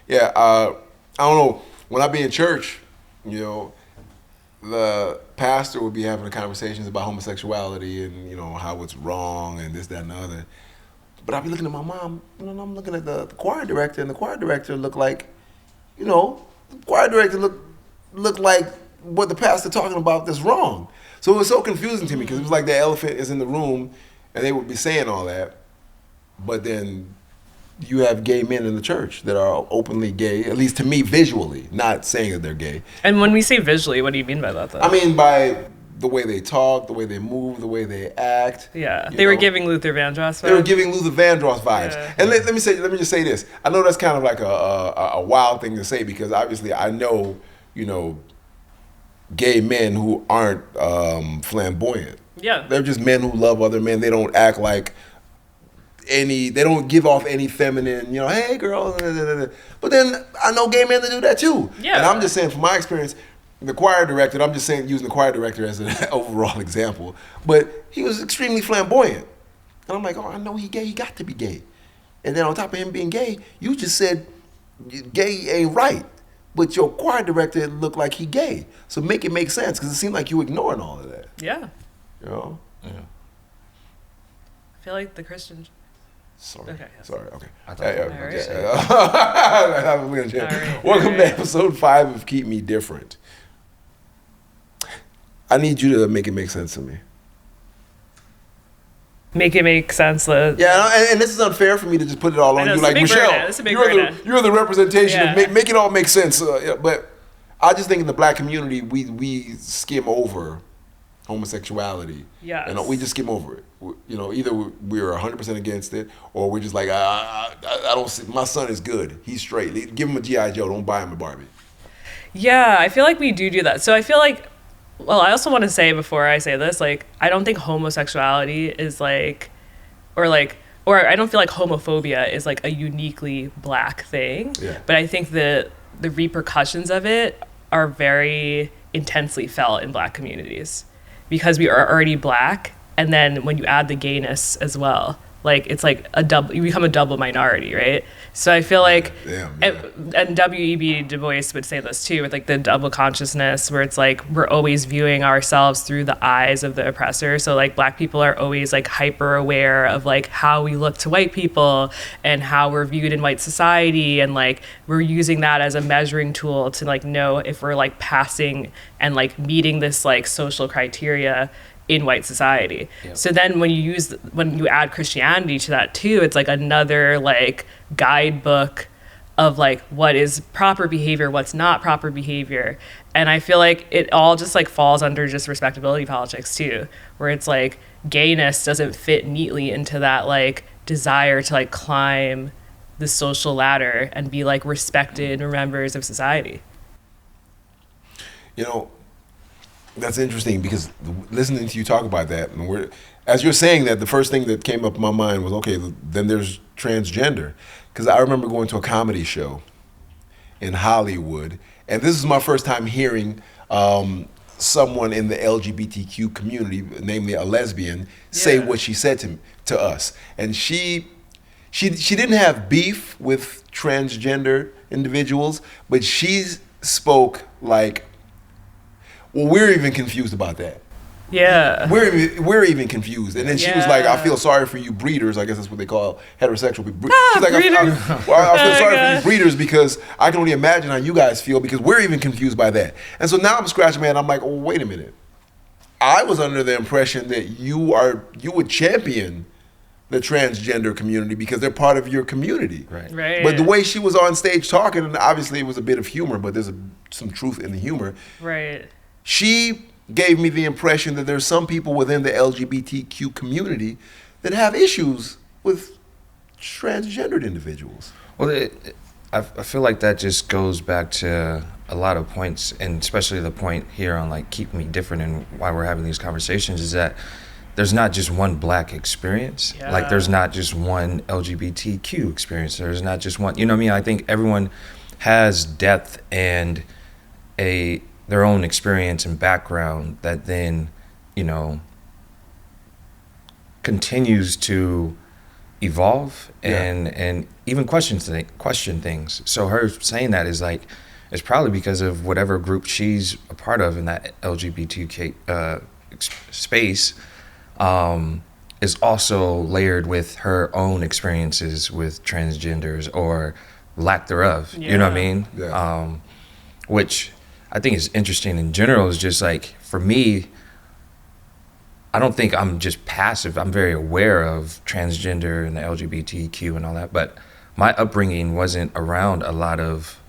Yeah, I don't know. When I be in church, you know, the pastor would be having conversations about homosexuality and how it's wrong and this, that, and the other. But I'd be looking at my mom, and I'm looking at the choir director, and the choir director looked like, the choir director looked like what the pastor talking about that's wrong. So it was so confusing to me because it was like the elephant is in the room, and they would be saying all that, but then you have gay men in the church that are openly gay, at least to me visually, not saying that they're gay. And when we say visually, what do you mean by that, though? I mean by the way they talk, the way they move, the way they act. Yeah, they were giving Luther Vandross vibes. They were giving Luther Vandross vibes. Yeah. And let me just say this. I know that's kind of like a wild thing to say because obviously I know, gay men who aren't flamboyant. Yeah. They're just men who love other men. They don't act like they don't give off any feminine, hey girl. But then I know gay men that do that too. Yeah. And I'm just saying from my experience, the choir director, I'm just saying using the choir director as an overall example, but he was extremely flamboyant. And I'm like, oh, I know he gay, he got to be gay. And then on top of him being gay, you just said gay ain't right. But your choir director looked like he gay. So make it make sense, because it seemed like you ignoring all of that. Yeah. Yeah. I feel like the Christian... Sorry. Okay. Sorry. Okay. I thought All right. Welcome to episode 5 of Keep Me Different. I need you to make it make sense to me. Make it make sense. Yeah, and this is unfair for me to just put it all on you. Like, Michelle, you're the representation of make it all make sense. But I just think in the black community, we skim over homosexuality. Yes. And we just skim over it. Either we're 100% against it, or we're just like, I don't see, my son is good. He's straight. Give him a G.I. Joe. Don't buy him a Barbie. Yeah, I feel like we do that. So I feel like, well, I also want to say before I say this, like, I don't think homosexuality is or I don't feel like homophobia is like a uniquely black thing. Yeah. But I think the repercussions of it are very intensely felt in black communities because we are already black. And then when you add the gayness as well, like it's like you become a double minority, right? So I feel like, and W.E.B. Du Bois would say this too, with like the double consciousness, where it's like we're always viewing ourselves through the eyes of the oppressor. So like black people are always like hyper aware of like how we look to white people and how we're viewed in white society, and like we're using that as a measuring tool to like know if we're like passing and like meeting this like social criteria in white society. Yep. So then when you add Christianity to that too, it's like another like guidebook of like what is proper behavior, what's not proper behavior. And I feel like it all just like falls under just respectability politics too, where it's like gayness doesn't fit neatly into that like desire to like climb the social ladder and be like respected members of society. That's interesting because listening to you talk about that, and as you're saying that, the first thing that came up in my mind was, okay, then there's transgender. Because I remember going to a comedy show in Hollywood, and this is my first time hearing someone in the LGBTQ community, namely a lesbian, say what she said to us. And she didn't have beef with transgender individuals, but she spoke like, well, we're even confused about that. Yeah. We're even confused. And then she was like, I feel sorry for you breeders. I guess that's what they call heterosexual people. She's like, I feel sorry for you breeders because I can only imagine how you guys feel because we're even confused by that. And so now I'm scratching my head. I'm like, oh, wait a minute. I was under the impression that you would champion the transgender community because they're part of your community. Right. But the way she was on stage talking, and obviously it was a bit of humor, but there's some truth in the humor. Right. She gave me the impression that there's some people within the LGBTQ community that have issues with transgendered individuals. Well, I feel like that just goes back to a lot of points, and especially the point here on like keep me different and why we're having these conversations is that there's not just one black experience. Yeah. Like there's not just one LGBTQ experience. There's not just one, you know what I mean? I think everyone has depth and their own experience and background that then, continues to evolve Yeah. and even question things. So her saying that is like, it's probably because of whatever group she's a part of in that LGBTQ space, is also layered with her own experiences with transgenders or lack thereof. You know what I mean? Yeah. Which I think is interesting in general. Is just like, for me, I don't think I'm just passive. I'm very aware of transgender and the LGBTQ and all that, but my upbringing wasn't around a lot of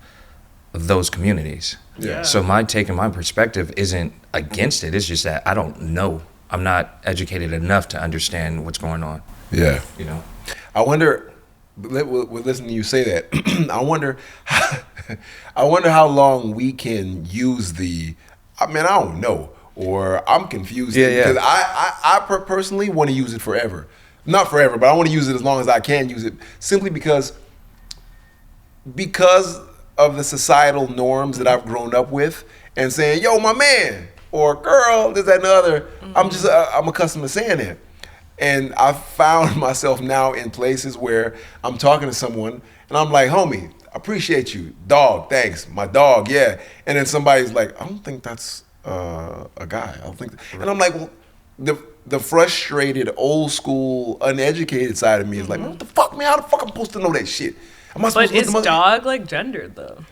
those communities. Yeah. So my take and my perspective isn't against it. It's just that I don't know. I'm not educated enough to understand what's going on. Yeah. You know? I wonder. We'll listen to you say that. I wonder. I wonder how long we can use the. I mean, I don't know, or I'm confused. Yeah, yeah. Because I personally want to use it forever. Not forever, but I want to use it as long as I can use it. Simply because of the societal norms that I've grown up with, and saying, "Yo, my man," or "Girl," this, that, and the other. I'm accustomed to saying it. And I found myself now in places where I'm talking to someone and I'm like, "Homie, I appreciate you. Dog, thanks. My dog, yeah." And then somebody's like, "I don't think that's a guy. I don't think." And I'm like, well, the frustrated, old school, uneducated side of me is like, "Man, what the fuck, man? How the fuck I'm supposed to know that shit? Am I supposed But to is dog like gendered though?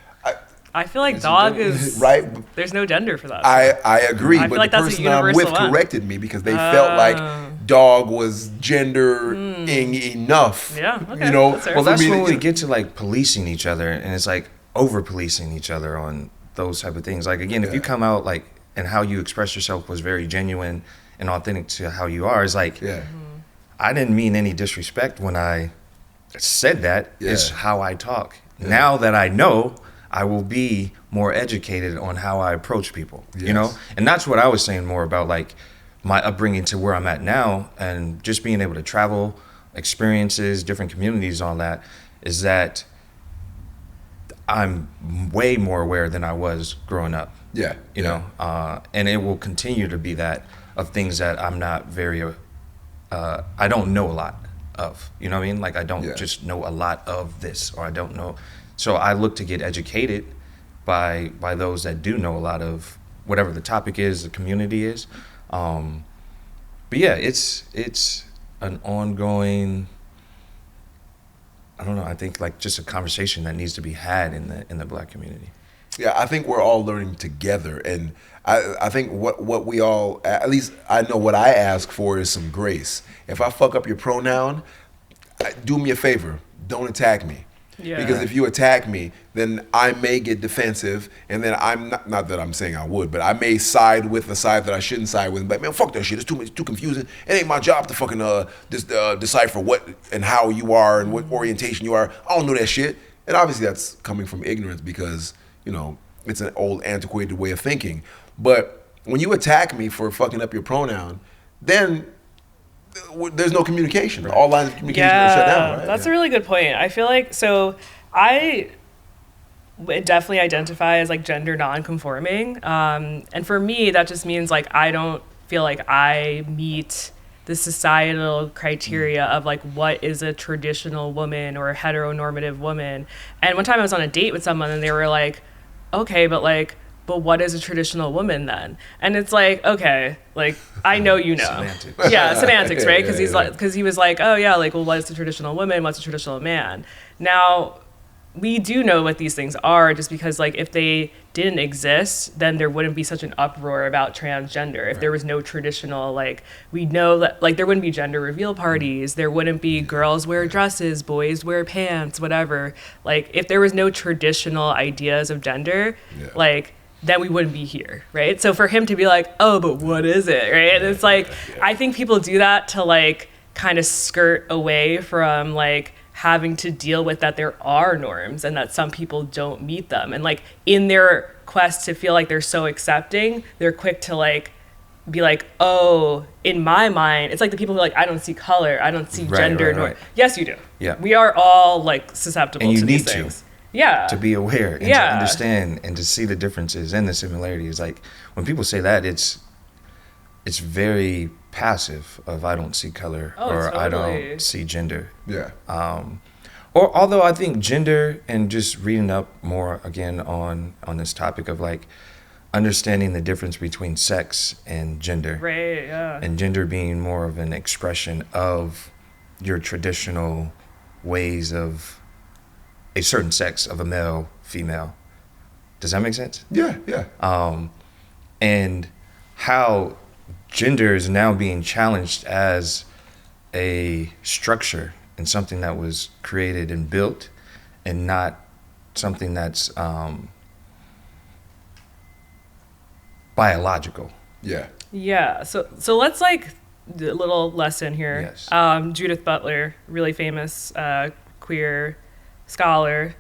I feel like dog is right? There's no gender for that. I agree, I feel but like the that's a person I'm with universal one. corrected me because they felt like dog was gendering enough. Yeah, okay, you know. that's fair. Well, that's for me when to- we get to like policing each other, and it's like over policing each other on those type of things. Like, again, if you come out like, and how you express yourself was very genuine and authentic to how you are, it's like, Yeah. I didn't mean any disrespect when I said that. Yeah. It's how I talk. Now that I know, I will be more educated on how I approach people, you know? Yes. And that's what I was saying more about, like, my upbringing to where I'm at now, and just being able to travel, experiences, different communities, all that, is that I'm way more aware than I was growing up. Yeah. You know, and it will continue to be that, of things that I'm not very, I don't know a lot of, you know what I mean? Like, I don't just know a lot of this, or I don't know. So I look to get educated by those that do know a lot of whatever the topic is, the community is. But yeah, it's an ongoing, I don't know, I think like just a conversation that needs to be had in the Black community. Yeah, I think we're all learning together, and I think what we all, at least I know what I ask for, is some grace. If I fuck up your pronoun, do me a favor, don't attack me. Yeah. Because if you attack me, then I may get defensive, and then I'm not that I'm saying I would, but I may side with the side that I shouldn't side with. But man, fuck that shit. It's too confusing. It ain't my job to fucking decipher what and how you are and what orientation you are. I don't know that shit. And obviously that's coming from ignorance, because you know it's an old antiquated way of thinking. But when you attack me for fucking up your pronoun, then there's no communication. Right. All lines of communication are shut down. Right? That's a really good point. I feel like, so I definitely identify as like gender non-conforming. And for me, that just means like I don't feel like I meet the societal criteria of like what is a traditional woman or a heteronormative woman. And one time I was on a date with someone and they were like, okay, but what is a traditional woman then? And it's like, okay, like I know you know. Semantics. Yeah, semantics, right? Because he was like, oh yeah, like, well, what is a traditional woman? What's a traditional man? Now, we do know what these things are, just because like if they didn't exist, then there wouldn't be such an uproar about transgender. If there was no traditional, like, we know that like there wouldn't be gender reveal parties, there wouldn't be girls wear dresses, boys wear pants, whatever. Like if there was no traditional ideas of gender, like then we wouldn't be here, right? So for him to be like, oh, but what is it, right? And it's like, I think people do that to like kind of skirt away from like having to deal with that there are norms and that some people don't meet them. And like in their quest to feel like they're so accepting, they're quick to like be like, oh, in my mind, it's like the people who are like, I don't see color, I don't see gender. Right. Yes, you do. Yeah. We are all like susceptible And you to these need things. to. Yeah. To be aware and to understand and to see the differences and the similarities. Like when people say that, it's very passive of I don't see color Oh, or I totally. don't see gender. Yeah. Or although I think gender, and just reading up more again on this topic of like understanding the difference between sex and gender, Right, yeah. and gender being more of an expression of your traditional ways of a certain sex of a male, female. Does that make sense? Yeah. Yeah. And how gender is now being challenged as a structure and something that was created and built, and not something that's biological. Yeah. Yeah. So let's like do a little lesson here. Yes. Judith Butler, really famous queer scholar.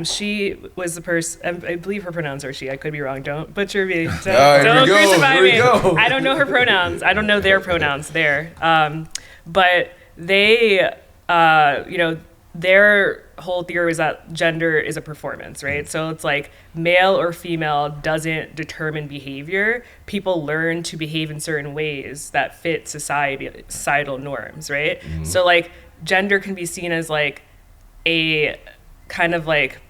She was the person. I believe her pronouns are she. I could be wrong. Don't butcher me. Don't, Here we go, crucify here we me. go. I don't know her pronouns. I don't know their pronouns there. But they, their whole theory was that gender is a performance, right? So it's like male or female doesn't determine behavior. People learn to behave in certain ways that fit societal norms, right? Mm-hmm. So like gender can be seen as like a kind of like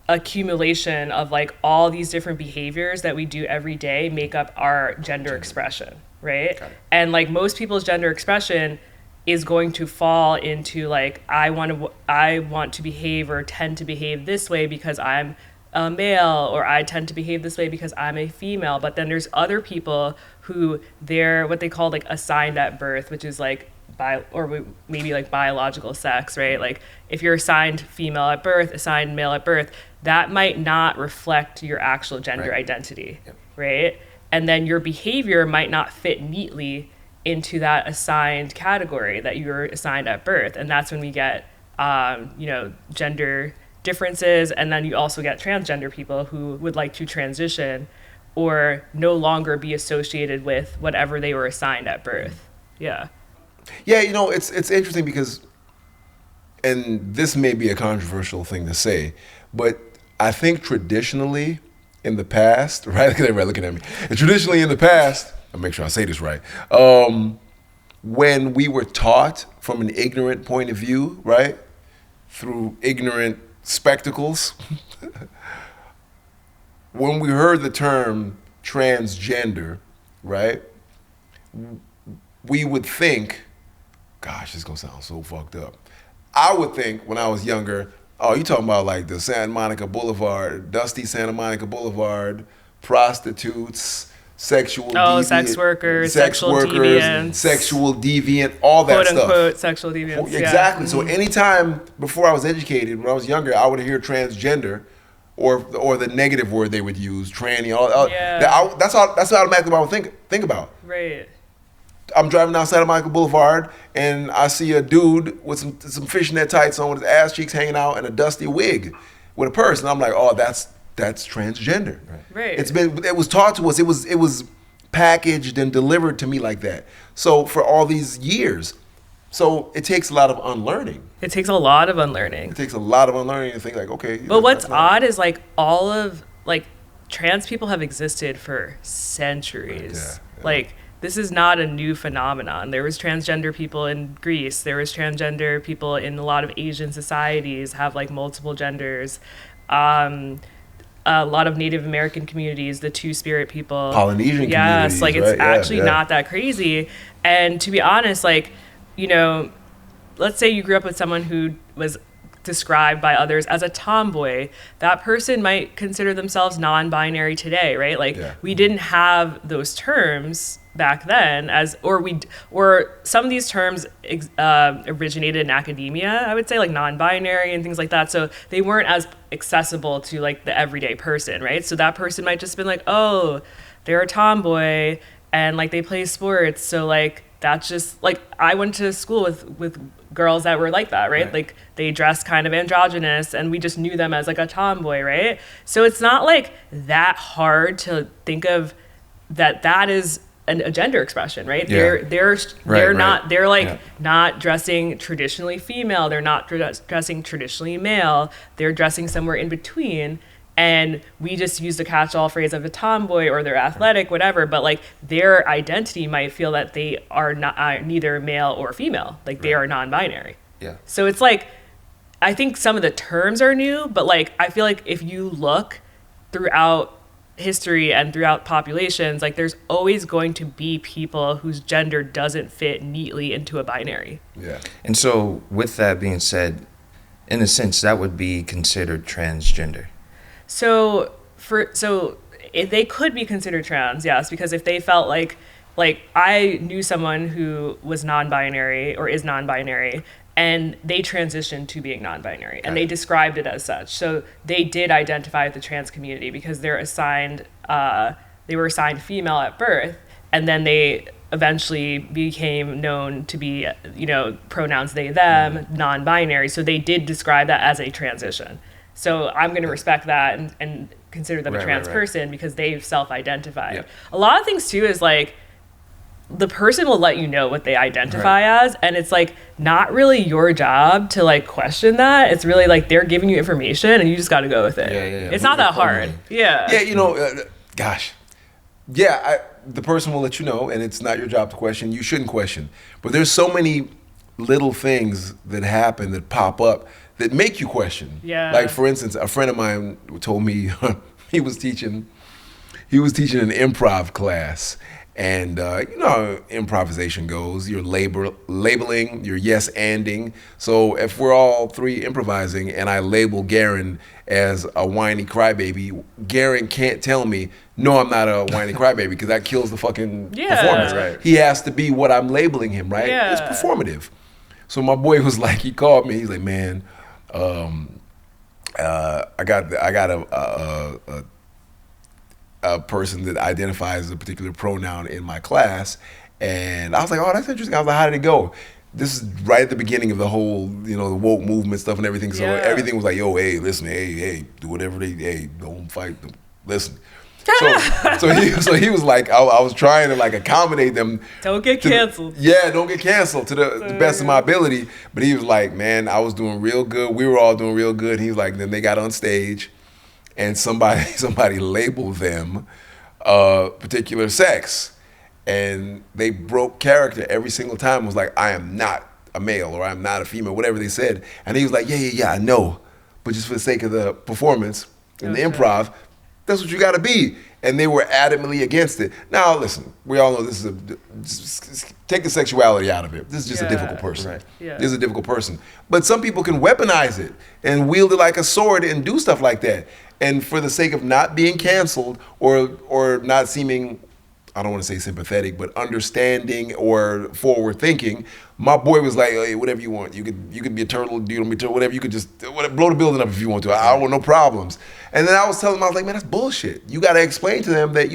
accumulation of like all these different behaviors that we do every day make up our gender expression, right? And like most people's gender expression is going to fall into like I want to behave or tend to behave this way because I'm a male, or I tend to behave this way because I'm a female. But then there's other people who they're what they call like assigned at birth, which is like maybe like biological sex, right? Like if you're assigned female at birth, assigned male at birth, that might not reflect your actual gender identity, right? And then your behavior might not fit neatly into that assigned category that you were assigned at birth. And that's when we get, gender differences. And then you also get transgender people who would like to transition or no longer be associated with whatever they were assigned at birth. Yeah. Yeah, it's interesting because, and this may be a controversial thing to say, but I think traditionally in the past, right? Everybody looking at me. Traditionally in the past, I'll make sure I say this right. When we were taught from an ignorant point of view, right, through ignorant spectacles, when we heard the term transgender, right, we would think, gosh, this is gonna sound so fucked up. I would think when I was younger, oh, you talking about like the Santa Monica Boulevard, dusty Santa Monica Boulevard, prostitutes, sex workers, sexual deviant, all that quote stuff. unquote sexual deviants. Exactly. Yeah. So anytime before I was educated, when I was younger, I would hear transgender, or the negative word they would use, tranny. That's automatically what I would think about. Right. I'm driving down Santa Monica Boulevard and I see a dude with some fishnet tights on with his ass cheeks hanging out and a dusty wig with a purse, and I'm like, oh, that's transgender. Right. It was taught to us. It was packaged and delivered to me like that. So for all these years, so it takes a lot of unlearning. It takes a lot of unlearning. It takes a lot of unlearning to think like, okay. But what's odd is like all of like trans people have existed for centuries. Yeah. Like this is not a new phenomenon. There was transgender people in Greece. There was transgender people in a lot of Asian societies have like multiple genders. A lot of Native American communities, the Two-Spirit people. Polynesian communities, yes, like it's right? actually not that crazy. And to be honest, like, let's say you grew up with someone who was described by others as a tomboy. That person might consider themselves non-binary today, right? Like we didn't have those terms back then, or some of these terms originated in academia, I would say, like non-binary and things like that. So they weren't as accessible to like the everyday person, right? So that person might just been like, oh, they're a tomboy and like they play sports. So like that's just like I went to school with girls that were like that, right? Like they dressed kind of androgynous and we just knew them as like a tomboy, right? So it's not like that hard to think of that is a gender expression, right? Yeah. They're not dressing traditionally female. They're not dressing traditionally male. They're dressing somewhere in between. and we just use the catch-all phrase of a tomboy or they're athletic, whatever, but like their identity might feel that they are not neither male or female, like they are non-binary. Yeah. So it's like, I think some of the terms are new, but like I feel like if you look throughout history and throughout populations, like there's always going to be people whose gender doesn't fit neatly into a binary. Yeah. And so with that being said, in a sense, that would be considered transgender. So if they could be considered trans, yes, because if they felt like I knew someone who was non-binary or is non-binary, and they transitioned to being non-binary, and they described it as such. So they did identify with the trans community because they were assigned female at birth, and then they eventually became known to be, pronouns they, them, non-binary. So they did describe that as a transition. So I'm going to respect that and consider them a trans person because they've self-identified. Yep. A lot of things too is like, the person will let you know what they identify as, and it's like not really your job to like question that. It's really like they're giving you information and you just got to go with it. Yeah. It's not that hard. Yeah. The person will let you know, and it's not your job to question. You shouldn't question. But there's so many little things that happen that pop up that make you question. Yeah. Like for instance, a friend of mine told me he was teaching an improv class. And you know how improvisation goes. You're labeling, you're yes-anding. So if we're all three improvising and I label Garen as a whiny crybaby, Garen can't tell me, no, I'm not a whiny crybaby, because that kills the fucking performance. Right. He has to be what I'm labeling him, right? Yeah. It's performative. So my boy was like, he called me, he's like, man, I got a person that identifies a particular pronoun in my class, and I was like, oh, that's interesting. I was like, how did it go? This is right at the beginning of the whole, the woke movement stuff and everything. So everything was like, yo, hey, listen, hey, do whatever don't fight, listen. So he was like, I was trying to like accommodate them. Don't get canceled. Don't get canceled to the best of my ability. But he was like, man, I was doing real good. We were all doing real good. He was like, then they got on stage, and somebody labeled them a particular sex, and they broke character every single time. It was like, I am not a male, or I'm not a female, whatever they said. And he was like, yeah, I know, but just for the sake of the performance and the improv, that's what you got to be. And they were adamantly against it. Now, listen, we all know this is take the sexuality out of it. This is just a difficult person. Right. Yeah. This is a difficult person. But some people can weaponize it and wield it like a sword and do stuff like that. And for the sake of not being canceled or not seeming, I don't want to say sympathetic, but understanding or forward thinking, my boy was like, hey, whatever you want. You could be a turtle, you don't be a turtle, whatever. You could just blow the building up if you want to. I don't want no problems. And then I was telling him, I was like, man, that's bullshit. You got to explain to them that,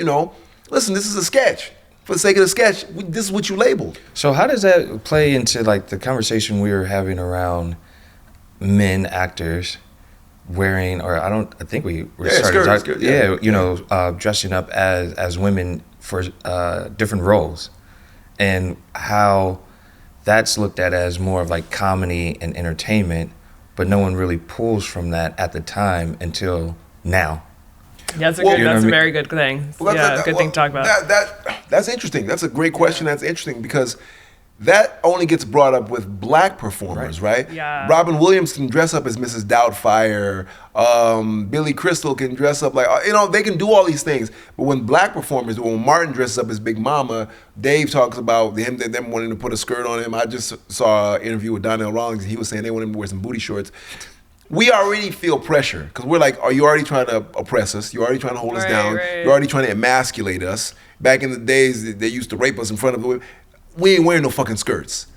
listen, this is a sketch. For the sake of the sketch, this is what you labeled. So how does that play into like the conversation we were having around men actors wearing, or I think we were dressing up as women for different roles, and how that's looked at as more of like comedy and entertainment, but no one really pulls from that at the time until now. Yeah, that's a very good thing. Good thing to talk about. That's interesting. That's a great question. That's interesting because that only gets brought up with black performers, right? Yeah. Robin Williams can dress up as Mrs. Doubtfire. Billy Crystal can dress up like, they can do all these things. But when black performers, when Martin dresses up as Big Mama, Dave talks about them wanting to put a skirt on him. I just saw an interview with Donnell Rawlings, and he was saying they want him to wear some booty shorts. We already feel pressure because we're like, are you already trying to oppress us? You're already trying to hold us down. You're already trying to emasculate us. Back in the days, they used to rape us in front of the women. We ain't wearing no fucking skirts.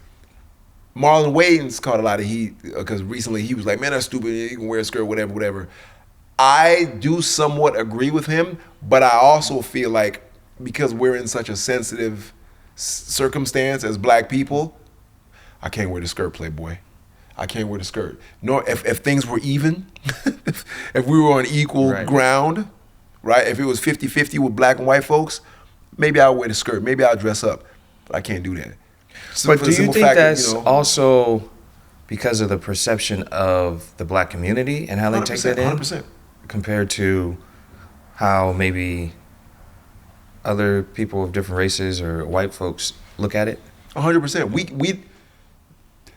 Marlon Wayans caught a lot of heat because recently he was like, man, that's stupid. You can wear a skirt, whatever. I do somewhat agree with him, but I also feel like because we're in such a sensitive circumstance as black people, I can't wear the skirt, Playboy. I can't wear the skirt. Nor if things were even, if we were on equal ground, right? If it was 50-50 with black and white folks, maybe I'll wear the skirt. Maybe I'll dress up. But I can't do that. But do you think that's also because of the perception of the black community and how they take that in? 100%. compared to how maybe other people of different races or white folks look at it? 100%. We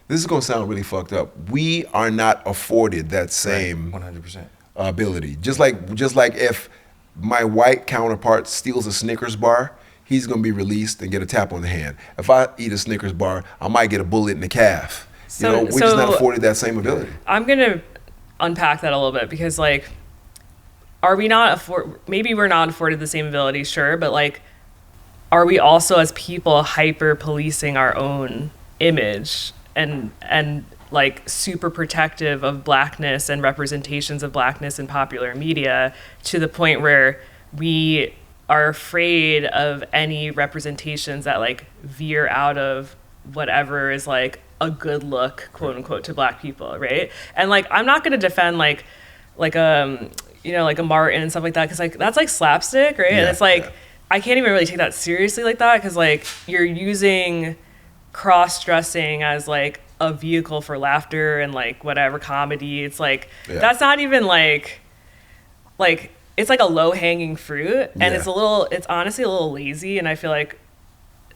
this is gonna sound really fucked up. We are not afforded that same 100%. ability. Just like if my white counterpart steals a Snickers bar, he's gonna be released and get a tap on the hand. If I eat a Snickers bar, I might get a bullet in the calf. We're just not afforded that same ability. I'm gonna unpack that a little bit because like, are we not maybe we're not afforded the same ability, sure, but like, are we also as people hyper policing our own image and like super protective of blackness and representations of blackness in popular media to the point where we are afraid of any representations that like veer out of whatever is like a good look, quote unquote, to black people, right? And like, I'm not going to defend like a Martin and stuff like that because like that's like slapstick, right? And it's like I can't even really take that seriously like that because like you're using cross-dressing as like a vehicle for laughter and like whatever comedy. It's like that's not even like it's like a low-hanging fruit and it's honestly a little lazy, and I feel like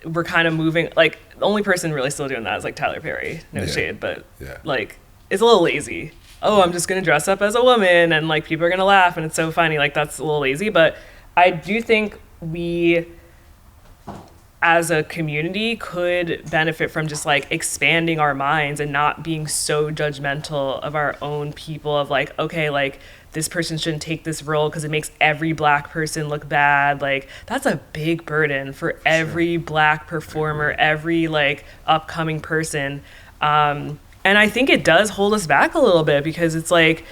we're kind of moving, like the only person really still doing that is like Tyler Perry, no shade, but like it's a little lazy. Oh, I'm just gonna dress up as a woman and like people are gonna laugh and it's so funny. Like that's a little lazy, but I do think we as a community could benefit from just like expanding our minds and not being so judgmental of our own people of like, okay, like this person shouldn't take this role because it makes every black person look bad. Like that's a big burden for every black performer, every like upcoming person. And I think it does hold us back a little bit because it's like,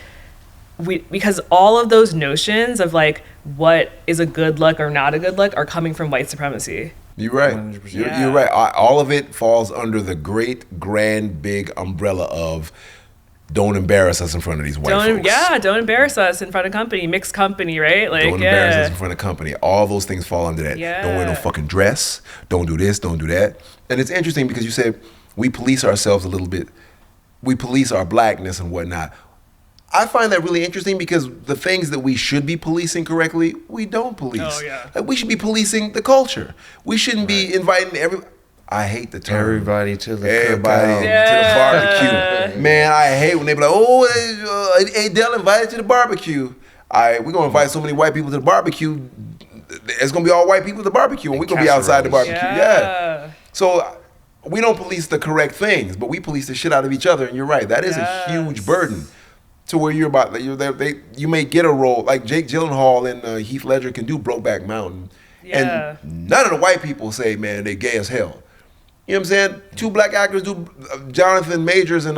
because all of those notions of like what is a good look or not a good look are coming from white supremacy. You're right. You're right. All of it falls under the great, grand, big umbrella of don't embarrass us in front of these white folks. Yeah, don't embarrass us in front of company, mixed company, right? Like, don't embarrass us in front of company. All those things fall under that. Yeah. Don't wear no fucking dress. Don't do this. Don't do that. And it's interesting because you said we police ourselves a little bit. We police our blackness and whatnot. I find that really interesting because the things that we should be policing correctly, we don't police. Oh, yeah. Like we should be policing the culture. We shouldn't be inviting I hate the term. Everybody to the to the barbecue. Man, I hate when they be like, oh, hey, Dell invited to the barbecue. We're going to invite so many white people to the barbecue. It's going to be all white people at the barbecue, and we're going to be outside the barbecue. Yeah. So we don't police the correct things, but we police the shit out of each other, and you're right. That is a huge burden. To where you may get a role like Jake Gyllenhaal and Heath Ledger can do Brokeback Mountain, and none of the white people say, man, they gay as hell. You know what I'm saying? Two black actors do Jonathan Majors and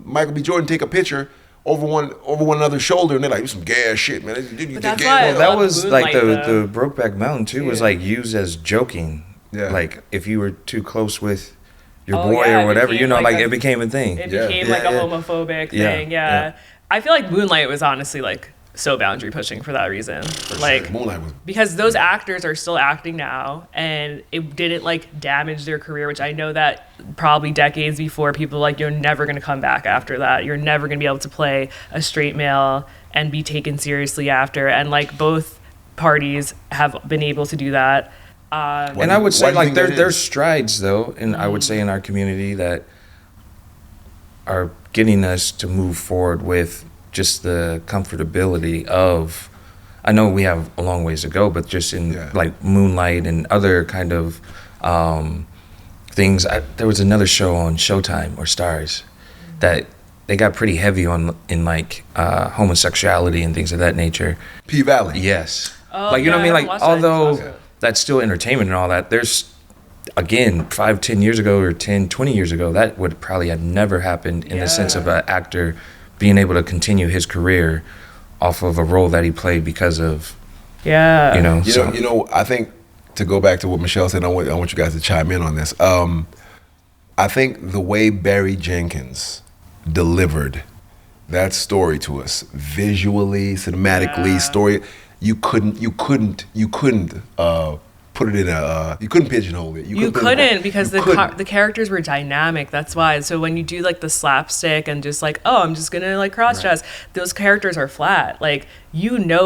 Michael B. Jordan take a picture over one another's shoulder, and they're like, "You some gay ass shit, man." That was like the Brokeback Mountain too was like used as joking. Yeah. Like if you were too close with your boy or whatever, you know, like it became a thing. It became like a homophobic thing. Yeah. I feel like Moonlight was honestly like so boundary pushing for that reason. Like Moonlight was, because those actors are still acting now and it didn't like damage their career, which I know that probably decades before people like, you're never going to come back after that. You're never going to be able to play a straight male and be taken seriously after. And like both parties have been able to do that. And I would say like there's strides though, and I would say in our community that are getting us to move forward with just the comfortability of, I know we have a long ways to go, but just in like Moonlight and other kind of things. There was another show on Showtime or Stars that they got pretty heavy in like homosexuality and things of that nature. P-Valley. Yes. Like, you know what I mean? Like, although that's still entertainment and all that, there's, again, 5-10 years ago or 10-20 years ago, that would probably have never happened in the sense of an actor being able to continue his career off of a role that he played because of, you know. I think, to go back to what Michelle said, I want you guys to chime in on this. I think the way Barry Jenkins delivered that story to us, visually, cinematically, story, you couldn't put it in a. You couldn't pigeonhole it. You couldn't because the characters were dynamic. That's why. So when you do like the slapstick and just like, oh, I'm just gonna like cross dress, those characters are flat. Like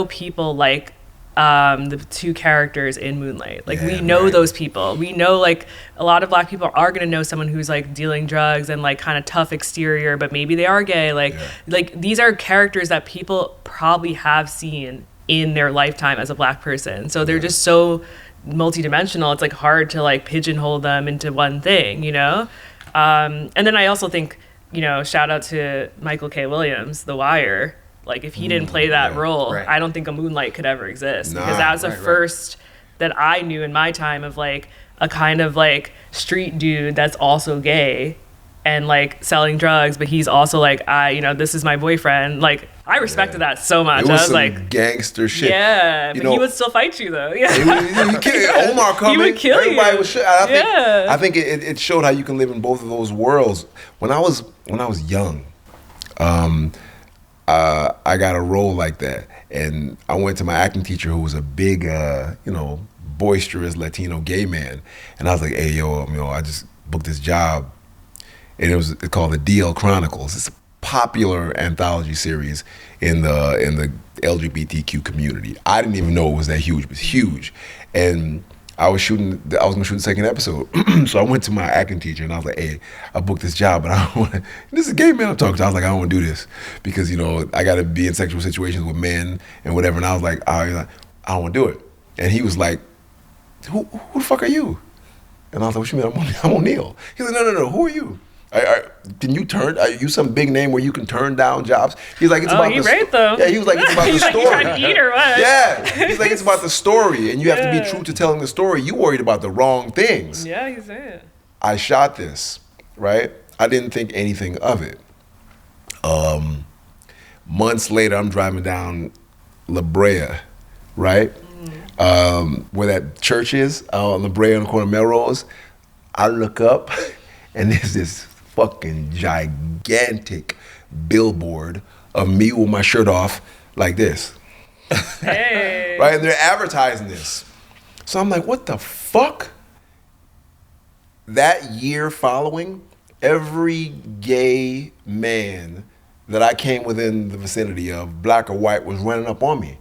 people like the two characters in Moonlight. Like we know those people. We know like a lot of black people are gonna know someone who's like dealing drugs and like kind of tough exterior, but maybe they are gay. Like these are characters that people probably have seen in their lifetime as a black person. So they're just so multidimensional. It's like hard to like pigeonhole them into one thing, you know? And then I also think, you know, shout out to Michael K. Williams, The Wire. Like if he didn't play that role, I don't think a Moonlight could ever exist because that was the first that I knew in my time of like a kind of like street dude that's also gay and like selling drugs, but he's also like, this is my boyfriend. Like I respected that so much. It was I was some like gangster shit. Yeah, but he would still fight you though. Yeah, Omar coming. He would kill Everybody you. Was I think it showed how you can live in both of those worlds. When I was young, I got a role like that, and I went to my acting teacher, who was a big, boisterous Latino gay man, and I was like, "Hey, I just booked this job." And it's called the DL Chronicles. It's a popular anthology series in the LGBTQ community. I didn't even know it was that huge. It was huge. And I was going to shoot the second episode. So I went to my acting teacher and I was like, hey, I booked this job, but I don't want to, this is a gay man I'm talking to. I was like, I don't want to do this because, I got to be in sexual situations with men and whatever. And I was like, I don't want to do it. And he was like, who the fuck are you? And I was like, what you mean? I'm O'Neal. He's like, no, who are you? Can you are you some big name where you can turn down jobs? He's like, it's about the right though. Yeah, he was like, it's about the like, story. You trying to eat or what? Yeah, he's like, it's about the story, and you have to be true to telling the story. You worried about the wrong things. Yeah, he's it. I shot this, right? I didn't think anything of it. Months later, I'm driving down La Brea, right? Where that church is, on La Brea on the corner of Melrose. I look up, and there's this fucking gigantic billboard of me with my shirt off like this. Hey. Right? And they're advertising this. So I'm like, what the fuck? That year following, every gay man that I came within the vicinity of, black or white, was running up on me,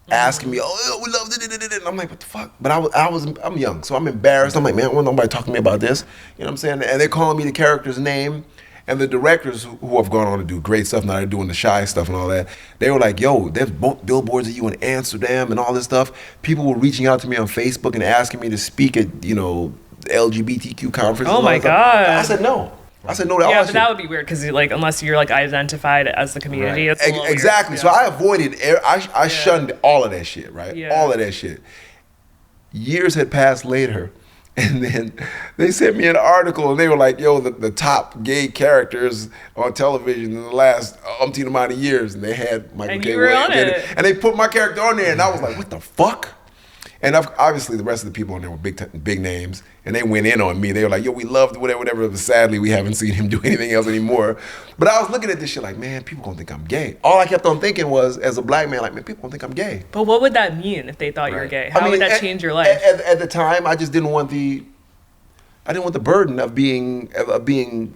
asking me, we love it. And I'm like, what the fuck? But I'm young, so I'm embarrassed. I'm like, man, I want nobody talking to me about this. You know what I'm saying? And they're calling me the character's name. And the directors who have gone on to do great stuff, now they're doing the Shy stuff and all that, they were like, yo, there's billboards of you in Amsterdam and all this stuff. People were reaching out to me on Facebook and asking me to speak at, LGBTQ conferences. Oh my God. I said no. I said no to all but that that shit. would be weird because like unless you're like identified as the community, it's a little Exactly. weird. So I avoided, I shunned all of that shit, right? Yeah. All of that shit. Years had passed later, and then they sent me an article, and they were like, yo, the top gay characters on television in the last umpteen amount of years, and they had Michael And K. you were on Williams, it. and they put my character on there, and I was like, what the fuck? And obviously the rest of the people on there were big names, and they went in on me. They were like, yo, we loved whatever. But sadly, we haven't seen him do anything else anymore. But I was looking at this shit like, man, people gonna think I'm gay. All I kept on thinking was, as a black man, like, man, people gonna think I'm gay. But what would that mean if they thought you were gay? How would that change your life? At the time, I just didn't want the burden of being, man,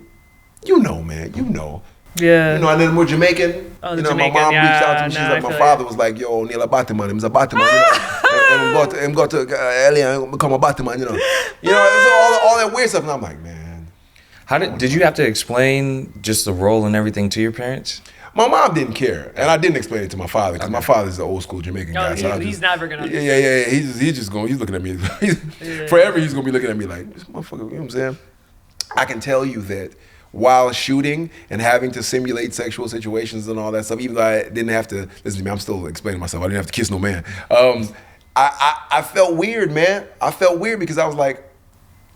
Yeah. and then we're Jamaican. Oh, the my Jamaican, mom reached out to me. yeah, She's no, like, I my feel father was like, yo, Neil a Batman. He's a Batman. And go to LA and become a Batman. It's all that weird stuff. And I'm like, man. Did you have to explain just the role and everything to your parents? My mom didn't care, and I didn't explain it to my father because my father's the old school Jamaican guy. So he's never gonna. Yeah. He's looking at me. Forever, he's gonna be looking at me like, this motherfucker. You know what I'm saying? I can tell you that while shooting and having to simulate sexual situations and all that stuff, even though I didn't have to listen to me, I'm still explaining myself. I didn't have to kiss no man. I felt weird, man. I felt weird because I was like,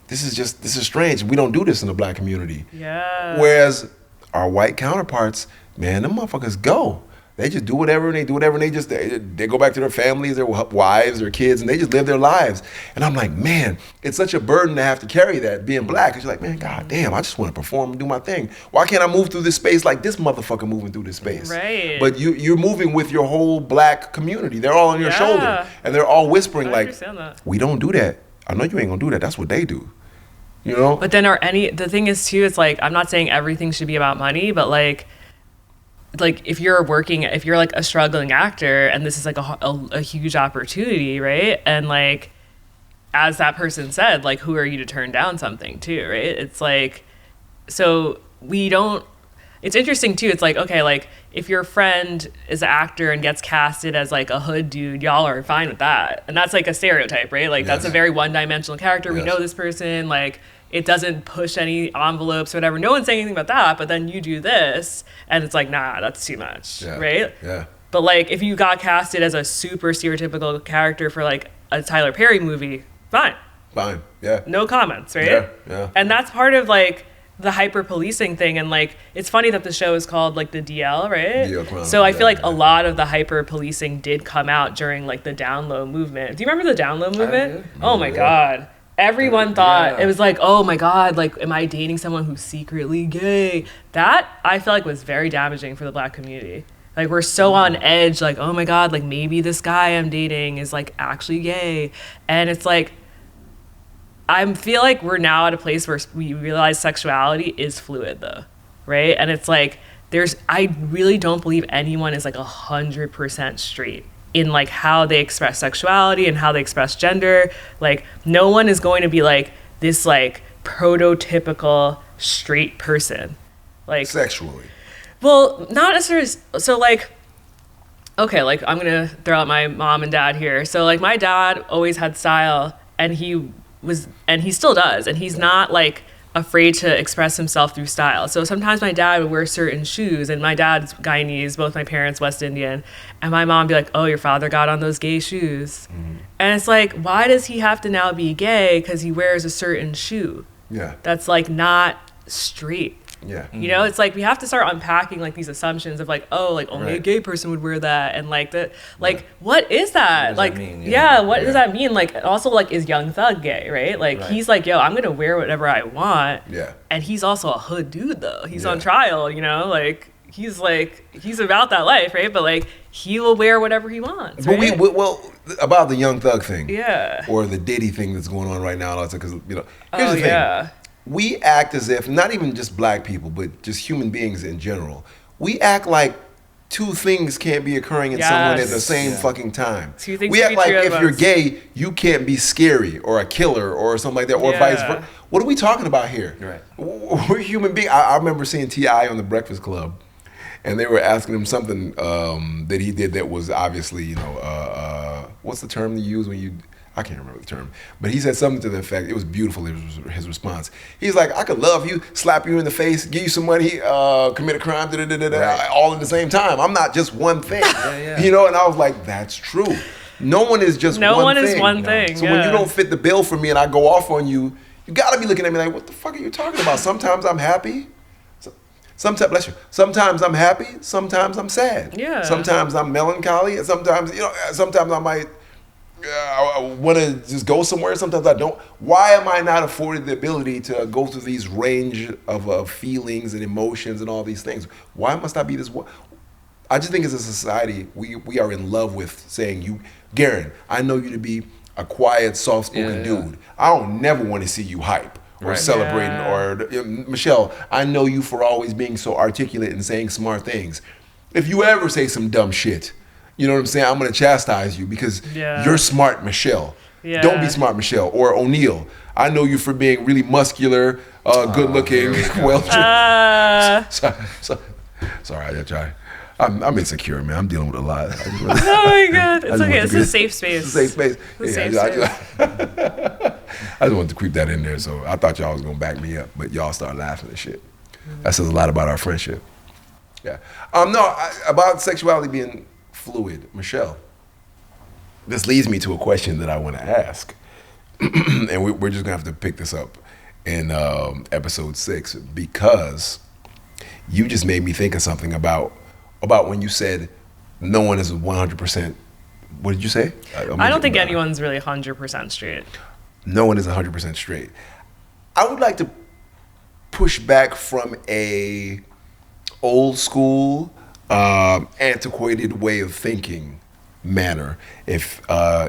this is strange. We don't do this in the black community. Yeah. Whereas our white counterparts, man, them motherfuckers go. They just do whatever and they do whatever and they go back to their families, their wives, their kids, and they just live their lives. And I'm like, man, it's such a burden to have to carry that being black. Because you're like, man, god damn, I just want to perform and do my thing. Why can't I move through this space like this motherfucker moving through this space? Right. But you're moving with your whole black community. They're all on your shoulder. And they're all whispering I like, understand that. we don't do that. I know you ain't gonna do that. That's what they do. You know? But then the thing is too, it's like, I'm not saying everything should be about money, but like if you're like a struggling actor and this is like a huge opportunity, right? And like, as that person said, like, who are you to turn down something too, right? It's like, so it's interesting too. It's like, okay, like if your friend is an actor and gets casted as like a hood dude, y'all are fine with that. And that's like a stereotype, right? Like that's a very one-dimensional character. We know this person, like it doesn't push any envelopes or whatever. No one's saying anything about that, but then you do this and it's like, nah, that's too much, right? Yeah. But like if you got casted as a super stereotypical character for like a Tyler Perry movie, fine. Fine, yeah. No comments, right? Yeah. And that's part of like the hyper policing thing, and like it's funny that the show is called like the DL, right? DL Chronicles, so I feel like a lot of the hyper policing did come out during like the down low movement. Do you remember the down low movement? Oh my god. Everyone thought it was like, oh my god, like am I dating someone who's secretly gay? That I feel like was very damaging for the black community. Like we're so on edge, like, oh my god, like maybe this guy I'm dating is like actually gay. And it's like, I feel like we're now at a place where we realize sexuality is fluid though, right? And it's like, I really don't believe anyone is like 100% straight in like how they express sexuality and how they express gender. Like no one is going to be like this like prototypical straight person. Like sexually. Well, not necessarily, so like, okay, like I'm gonna throw out my mom and dad here. So like my dad always had style and he still does, and he's not like afraid to express himself through style. So sometimes my dad would wear certain shoes, and my dad's Guyanese, both my parents West Indian, and my mom would be like, oh, your father got on those gay shoes. And it's like, why does he have to now be gay because he wears a certain shoe? Yeah. That's like not straight. Yeah. You know, it's like we have to start unpacking like these assumptions of like, oh, like only a gay person would wear that, and like that, like what is that? What like, does that mean? what does that mean? Like, also like is Young Thug gay, right? Like he's like, yo, I'm gonna wear whatever I want. Yeah. And he's also a hood dude though. He's on trial, you know, like he's about that life, right? But like he will wear whatever he wants. But right? well, about the Young Thug thing, or the Diddy thing that's going on right now, because you know, here's the thing. Yeah. We act as if, not even just black people, but just human beings in general, we act like two things can't be occurring in someone at the same fucking time. Two things we act like if you're once. gay, you can't be scary or a killer or something like that, or vice versa. What are we talking about here? Right. We're human beings. I remember seeing T.I. on The Breakfast Club, and they were asking him something that he did that was obviously, you know, what's the term you use when you... I can't remember the term, but he said something to the effect, it was beautiful, it was his response. He's like, I could love you, slap you in the face, give you some money, commit a crime, all at the same time. I'm not just one thing. You know, and I was like, that's true. No one is just one thing. No one is one thing. So when you don't fit the bill for me and I go off on you, you gotta be looking at me like, what the fuck are you talking about? Sometimes I'm happy. Sometimes I'm happy, sometimes I'm sad. Yeah. Sometimes I'm melancholy, and sometimes, you know, sometimes I might I want to just go somewhere. Sometimes I don't. Why am I not afforded the ability to go through these range of feelings and emotions and all these things? Why must I be this? I just think as a society, we are in love with saying, Garen, I know you to be a quiet, soft-spoken dude. I don't never want to see you hype or celebrating. Or Michelle, I know you for always being so articulate and saying smart things. If you ever say some dumb shit, you know what I'm saying? I'm going to chastise you because you're smart, Michelle. Don't be smart, Michelle. Or O'Neal. I know you for being really muscular, good-looking, Sorry, I try. I'm insecure, man. I'm dealing with a lot. Oh my God. It's okay. It's a safe space. It's a safe space. It's a safe space. I just wanted to creep that in there, so I thought y'all was going to back me up, but y'all started laughing and shit. That says a lot about our friendship. Yeah. About sexuality being fluid, Michelle, this leads me to a question that I want to ask, and we're just gonna have to pick this up in episode 6, because you just made me think of something about when you said no one is 100%. What did you say? I don't think anyone's really 100% straight. No one is 100% straight. I would like to push back from a old school, antiquated way of thinking manner, if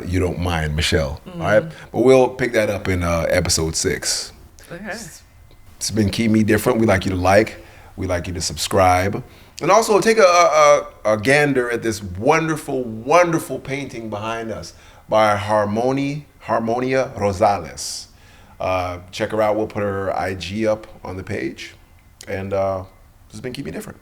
you don't mind, Michelle. All right, but we'll pick that up in episode 6. Okay. It's been Keep Me Different. We like you to like. We like you to subscribe. And also take a gander at this wonderful, wonderful painting behind us by Harmonia Rosales. Check her out. We'll put her IG up on the page. And this has been Keep Me Different.